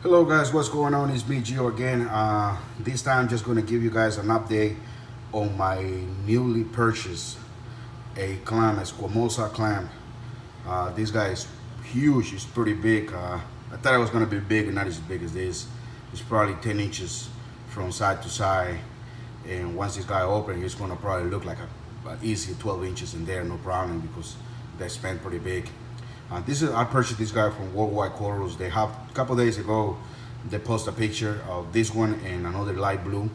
Hello guys, what's going on? It's me Gio again. This time just going to give you guys an update on my newly purchased a clam, a Squamosa clam. This guy is huge, it's pretty big. I thought it was going to be big and not as big as this. It's probably 10 inches from side to side, and once this guy opens, it's going to probably look like a easy 12 inches in there, no problem, because they spent pretty big. I purchased this guy from Worldwide Corals. They have a couple days ago. They post a picture of this one and another light blue.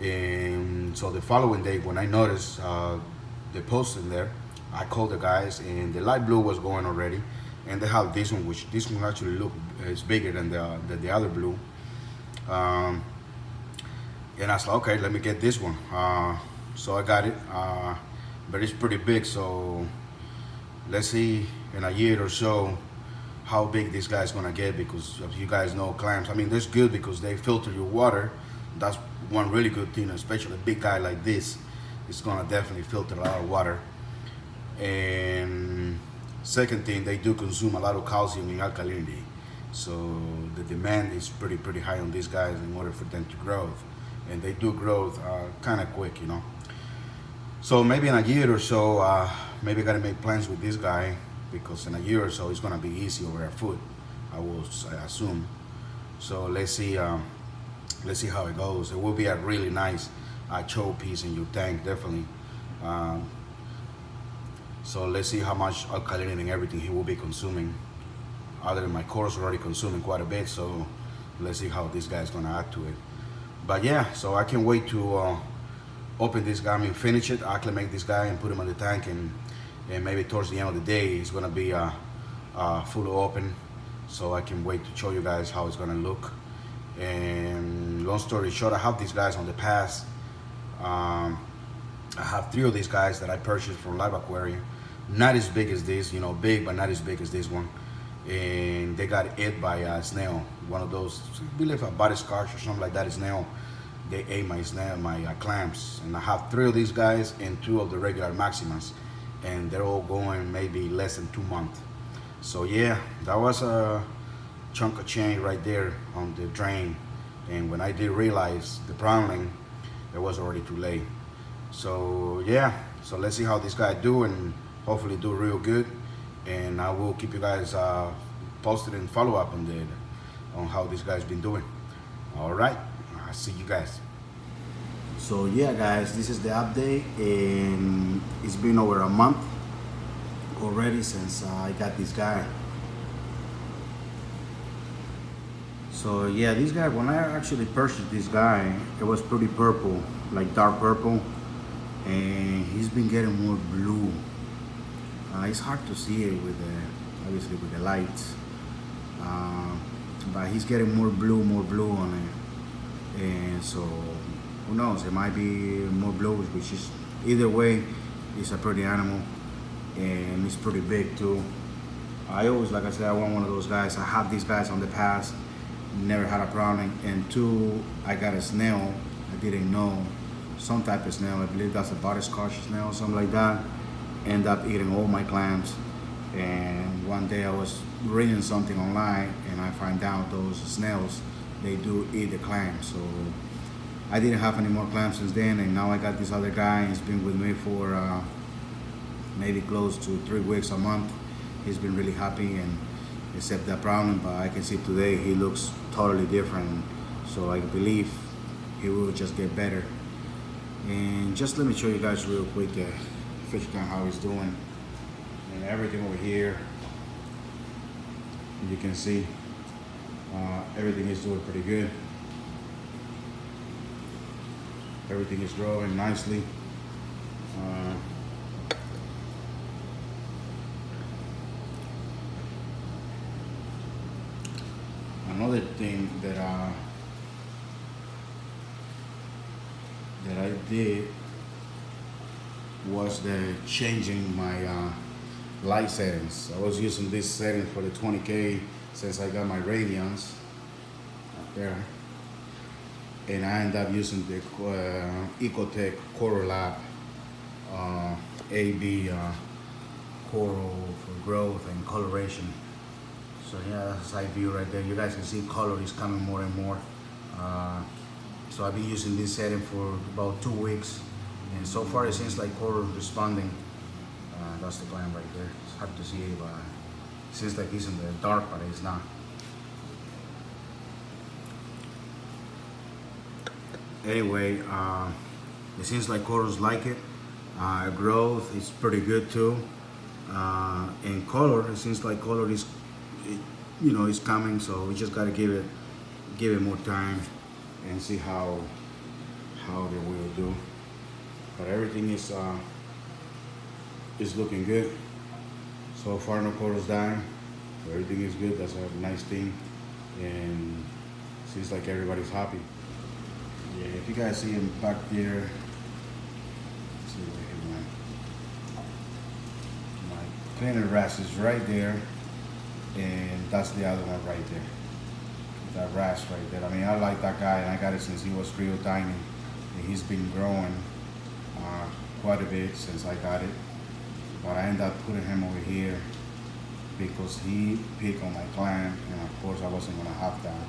And so the following day, when I noticed the post in there, I called the guys, and the light blue was going already. And they have this one, which this one actually is bigger than the other blue. And I was like, okay, let me get this one. So I got it, but it's pretty big. So let's see in a year or so how big this guy's gonna get, because you guys know clams, I mean, that's good because they filter your water. That's one really good thing, especially a big guy like this. It's gonna definitely filter a lot of water. And second thing, they do consume a lot of calcium and alkalinity. So the demand is pretty high on these guys in order for them to grow. And they do grow kind of quick, you know. So maybe in a year or so, maybe I gotta make plans with this guy, because in a year or so it's gonna be easy over our food, I assume. So let's see how it goes. It will be a really nice choke piece in your tank, definitely. So let's see how much alkalinity and everything he will be consuming. Other than my corals already consuming quite a bit, so let's see how this guy's gonna add to it. But yeah, so I can't wait to open this guy, finish it, acclimate this guy, and put him on the tank, and maybe towards the end of the day, it's gonna be fully open. So I can wait to show you guys how it's gonna look. And long story short, I have these guys on the pass. I have 3 of these guys that I purchased from Live Aquarium. Not as big as this, you know, big, but not as big as this one. And they got ate by a snail, one of those, I believe a butterscotch or something like that, is snail. They ate my clams, and I have 3 of these guys and 2 of the regular Maximas, and they're all going maybe less than 2 months. So yeah, that was a chunk of change right there on the drain. And when I did realize the problem, it was already too late. So yeah, so let's see how this guy do, and hopefully do real good. And I will keep you guys posted and follow up on how this guy's been doing. All right, I'll see you guys. So yeah guys, this is the update, and it's been over a month already since I got this guy. So yeah, this guy, when I actually purchased this guy, it was pretty purple, like dark purple, and he's been getting more blue. It's hard to see it obviously with the lights, but he's getting more blue on it. And so who knows, it might be more blues, which is, either way, it's a pretty animal, and it's pretty big too. I always, like I said, I want one of those guys. I have these guys on the past, never had a problem. And 2, I got a snail, I didn't know, some type of snail, I believe that's a butterscotch snail, something like that, end up eating all my clams. And one day I was reading something online, and I find out those snails, they do eat the clams. So I didn't have any more clams since then, and now I got this other guy. He's been with me for maybe close to 3 weeks, a month. He's been really happy, and except that problem, but I can see today he looks totally different. So I believe he will just get better. And just let me show you guys real quick the fish tank, how he's doing, and everything over here. You can see everything is doing pretty good. Everything is growing nicely. Another thing that I did was changing my light settings. I was using this setting for the 20K since I got my radiance up there. And I ended up using the Ecotech Coral Lab AB coral for growth and coloration. So yeah, that's a side view right there. You guys can see color is coming more and more. So I've been using this setting for about 2 weeks, and so far it seems like color is responding. That's the clam right there. It's hard to see, but it seems like he's in the dark, but it's not. Anyway, it seems like corals like it. Growth is pretty good too. And color, it seems like color is, is coming. So we just gotta give it more time and see how they will do. But everything is looking good. So far, no corals dying. So everything is good. That's a nice thing, and seems like everybody's happy. Yeah, if you guys see him back there, let's see where he went. My cleaner wrasse is right there, and that's the other one right there. That wrasse right there. I mean, I like that guy, and I got it since he was real tiny, and he's been growing quite a bit since I got it. But I ended up putting him over here because he picked on my clam, and of course I wasn't gonna have that.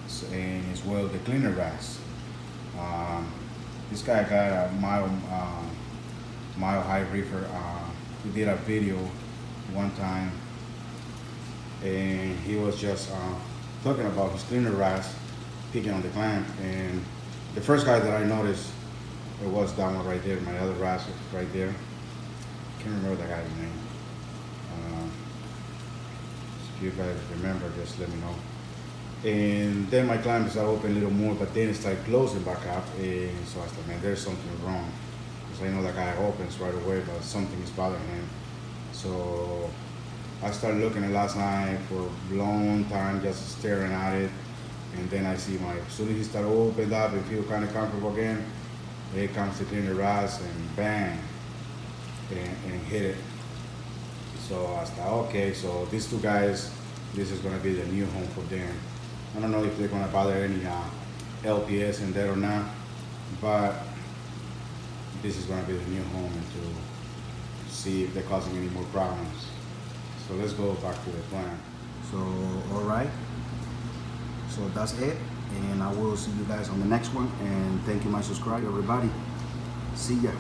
So, and as well the cleaner wrasse. This guy got a mile high reefer. We did a video one time, and he was just talking about his cleaner wrasse picking on the clam. And the first guy that I noticed, it was that one right there, my other wrasse right there. Can't remember that guy's name. If you guys remember, just let me know. And then my clam started open a little more, but then it started closing back up. And so I was like, man, there's something wrong. Because I know that guy opens right away, but something is bothering him. So I started looking at last night for a long time, just staring at it. And then I see as soon as he started opened up and feel kind of comfortable again, here comes the cleaner wrasse and bang, and hit it. So I thought, okay, so these two guys, this is gonna be the new home for them. I don't know if they're gonna bother any LPS in there or not, but this is gonna be the new home, and to see if they're causing any more problems. So let's go back to the plan. So, all right. So that's it, and I will see you guys on the next one. And thank you, my subscriber, everybody. See ya.